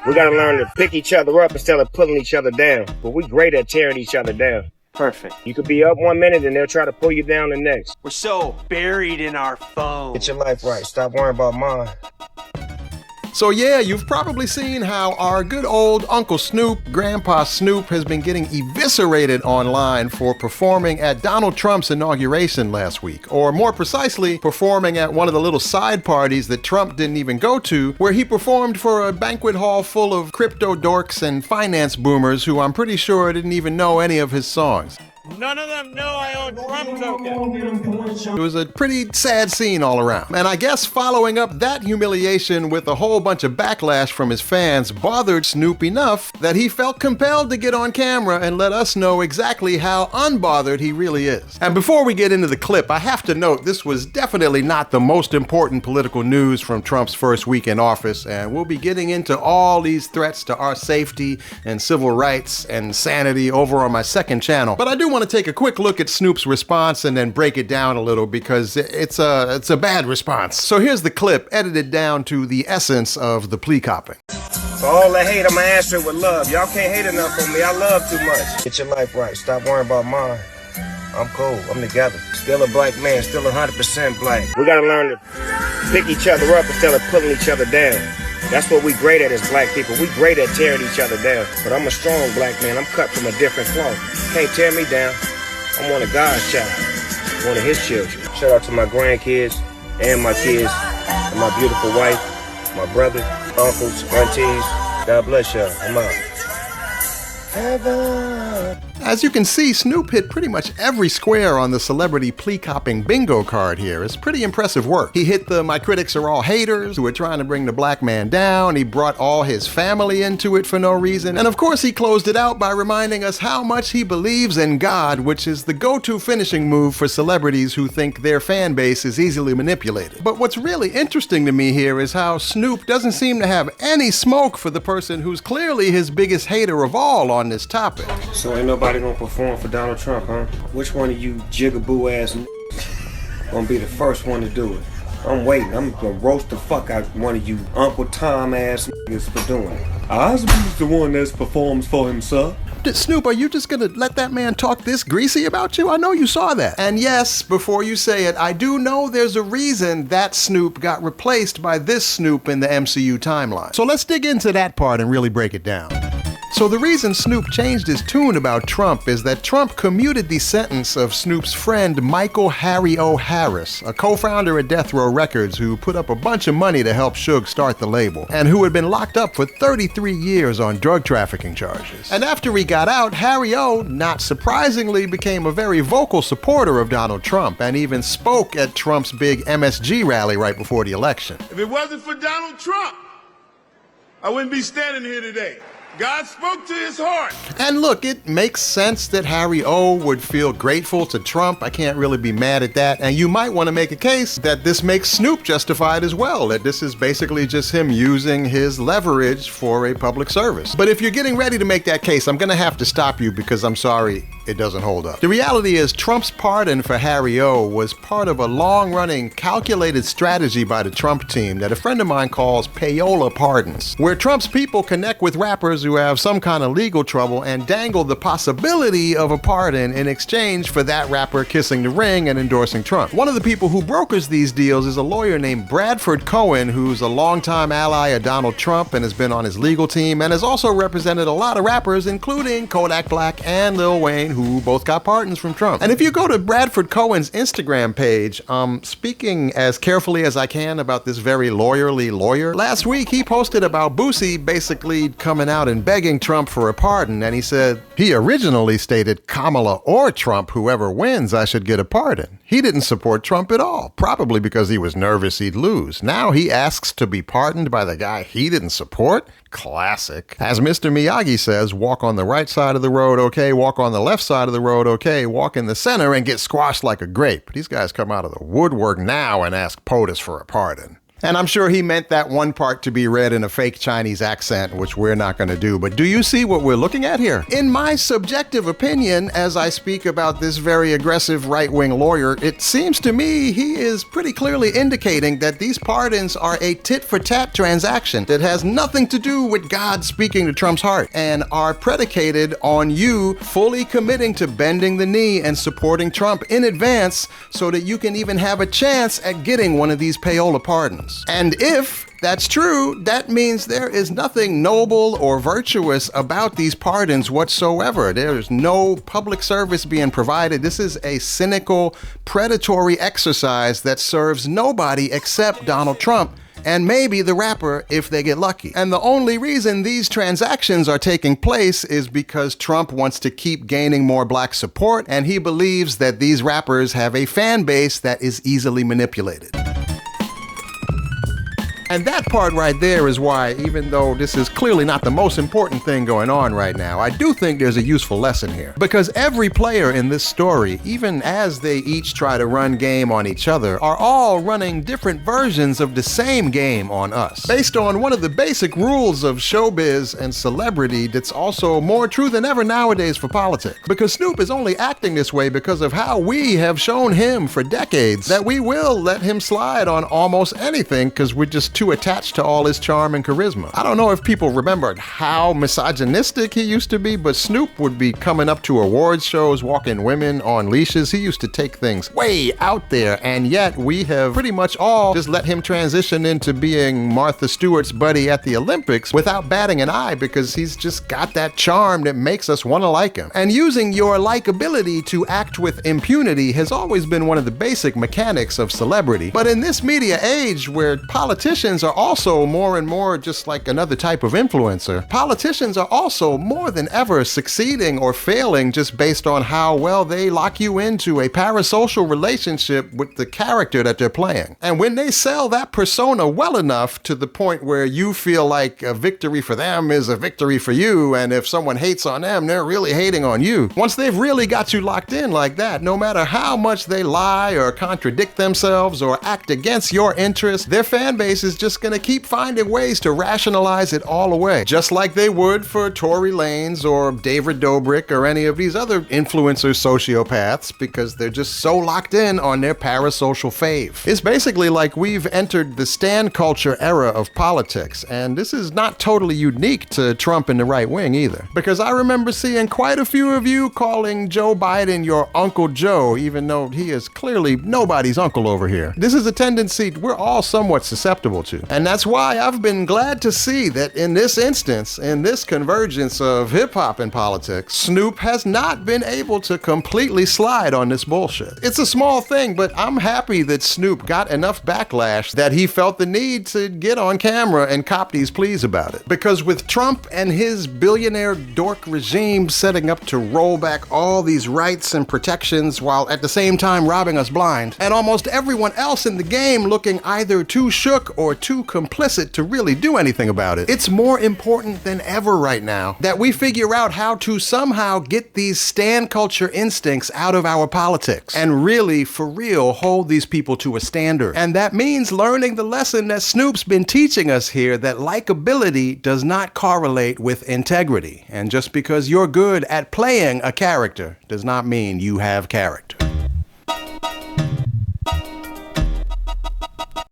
We gotta learn to pick each other up instead of pulling each other down. But we great at tearing each other down. Perfect. You could be up 1 minute and they'll try to pull you down the next. We're so buried in our phones. Get your life right. Stop worrying about mine. So yeah, you've probably seen how our good old Uncle Snoop, Grandpa Snoop, has been getting eviscerated online for performing at Donald Trump's inauguration last week. Or more precisely, performing at one of the little side parties that Trump didn't even go to, where he performed for a banquet hall full of crypto dorks and finance boomers who I'm pretty sure didn't even know any of his songs. None of them know I own Trump tokens. It was a pretty sad scene all around. And I guess following up that humiliation with a whole bunch of backlash from his fans bothered Snoop enough that he felt compelled to get on camera and let us know exactly how unbothered he really is. And before we get into the clip, I have to note this was definitely not the most important political news from Trump's first week in office, and we'll be getting into all these threats to our safety and civil rights and sanity over on my second channel. But I do want to take a quick look at Snoop's response and then break it down a little because it's a bad response. So here's the clip, edited down to the essence of the plea copping. For all the hate, I'ma answer it with love. Y'all can't hate enough on me. I love too much. Get your life right. Stop worrying about mine. I'm cool. I'm together. Still a black man. Still 100% black. We gotta learn to pick each other up instead of pulling each other down. That's what we great at as black people. We great at tearing each other down. But I'm a strong black man. I'm cut from a different cloth. Can't tear me down. I'm one of God's child. One of his children. Shout out to my grandkids and my kids and my beautiful wife, my brother, uncles, aunties. God bless y'all. I'm out. Heaven. As you can see, Snoop hit pretty much every square on the celebrity plea copping bingo card here. It's pretty impressive work. He hit the "my critics are all haters" who are trying to bring the black man down. He brought all his family into it for no reason. And of course, he closed it out by reminding us how much he believes in God, which is the go-to finishing move for celebrities who think their fan base is easily manipulated. But what's really interesting to me here is how Snoop doesn't seem to have any smoke for the person who's clearly his biggest hater of all on this topic. So ain't nobody gonna perform for Donald Trump, huh? Which one of you jigaboo ass gonna be the first one to do it? I'm waiting. I'm gonna roast the fuck out one of you Uncle Tom ass niggas for doing it. I'll be the one that performs for himself. Snoop, are you just gonna let that man talk this greasy about you? I know you saw that. And yes, before you say it, I do know there's a reason that Snoop got replaced by this Snoop in the MCU timeline. So let's dig into that part and really break it down. So the reason Snoop changed his tune about Trump is that Trump commuted the sentence of Snoop's friend Michael Harry O. Harris, a co-founder at Death Row Records who put up a bunch of money to help Suge start the label, and who had been locked up for 33 years on drug trafficking charges. And after he got out, Harry O., not surprisingly, became a very vocal supporter of Donald Trump and even spoke at Trump's big MSG rally right before the election. If it wasn't for Donald Trump, I wouldn't be standing here today. God spoke to his heart. And look, it makes sense that Harry O. would feel grateful to Trump. I can't really be mad at that. And you might want to make a case that this makes Snoop justified as well, that this is basically just him using his leverage for a public service. But if you're getting ready to make that case, I'm going to have to stop you because I'm sorry, it doesn't hold up. The reality is Trump's pardon for Harry O. was part of a long-running, calculated strategy by the Trump team that a friend of mine calls Payola pardons, where Trump's people connect with rappers who have some kind of legal trouble and dangle the possibility of a pardon in exchange for that rapper kissing the ring and endorsing Trump. One of the people who brokers these deals is a lawyer named Bradford Cohen, who's a longtime ally of Donald Trump and has been on his legal team and has also represented a lot of rappers, including Kodak Black and Lil Wayne, who both got pardons from Trump. And if you go to Bradford Cohen's Instagram page, speaking as carefully as I can about this very lawyerly lawyer, last week he posted about Boosie basically coming out and begging Trump for a pardon, and he said, he originally stated Kamala or Trump, whoever wins, I should get a pardon. He didn't support Trump at all, probably because he was nervous he'd lose. Now he asks to be pardoned by the guy he didn't support? Classic. As Mr. Miyagi says, walk on the right side of the road, okay, walk on the left side of the road, okay, walk in the center and get squashed like a grape. These guys come out of the woodwork now and ask POTUS for a pardon. And I'm sure he meant that one part to be read in a fake Chinese accent, which we're not going to do. But do you see what we're looking at here? In my subjective opinion, as I speak about this very aggressive right-wing lawyer, it seems to me he is pretty clearly indicating that these pardons are a tit-for-tat transaction that has nothing to do with God speaking to Trump's heart and are predicated on you fully committing to bending the knee and supporting Trump in advance so that you can even have a chance at getting one of these payola pardons. And if that's true, that means there is nothing noble or virtuous about these pardons whatsoever. There is no public service being provided. This is a cynical, predatory exercise that serves nobody except Donald Trump and maybe the rapper if they get lucky. And the only reason these transactions are taking place is because Trump wants to keep gaining more black support, and he believes that these rappers have a fan base that is easily manipulated. And that part right there is why, even though this is clearly not the most important thing going on right now, I do think there's a useful lesson here. Because every player in this story, even as they each try to run game on each other, are all running different versions of the same game on us, based on one of the basic rules of showbiz and celebrity that's also more true than ever nowadays for politics. Because Snoop is only acting this way because of how we have shown him for decades that we will let him slide on almost anything because we're just too attached to all his charm and charisma. I don't know if people remembered how misogynistic he used to be, but Snoop would be coming up to awards shows, walking women on leashes. He used to take things way out there, and yet we have pretty much all just let him transition into being Martha Stewart's buddy at the Olympics without batting an eye because he's just got that charm that makes us want to like him. And using your likability to act with impunity has always been one of the basic mechanics of celebrity. But in this media age where politicians are also more and more just like another type of influencer, politicians are also more than ever succeeding or failing just based on how well they lock you into a parasocial relationship with the character that they're playing. And when they sell that persona well enough to the point where you feel like a victory for them is a victory for you, and if someone hates on them, they're really hating on you. Once they've really got you locked in like that, no matter how much they lie or contradict themselves or act against your interests, their fan base is just going to keep finding ways to rationalize it all away, just like they would for Tory Lanez or David Dobrik or any of these other influencer sociopaths, because they're just so locked in on their parasocial fave. It's basically like we've entered the stan culture era of politics, and this is not totally unique to Trump and the right wing either, because I remember seeing quite a few of you calling Joe Biden your Uncle Joe, even though he is clearly nobody's uncle over here. This is a tendency we're all somewhat susceptible to. And that's why I've been glad to see that in this instance, in this convergence of hip-hop and politics, Snoop has not been able to completely slide on this bullshit. It's a small thing, but I'm happy that Snoop got enough backlash that he felt the need to get on camera and cop these pleas about it. Because with Trump and his billionaire dork regime setting up to roll back all these rights and protections while at the same time robbing us blind, and almost everyone else in the game looking either too shook or too complicit to really do anything about it, it's more important than ever right now that we figure out how to somehow get these stan culture instincts out of our politics and really, for real, hold these people to a standard. And that means learning the lesson that Snoop's been teaching us here, that likability does not correlate with integrity. And just because you're good at playing a character does not mean you have character.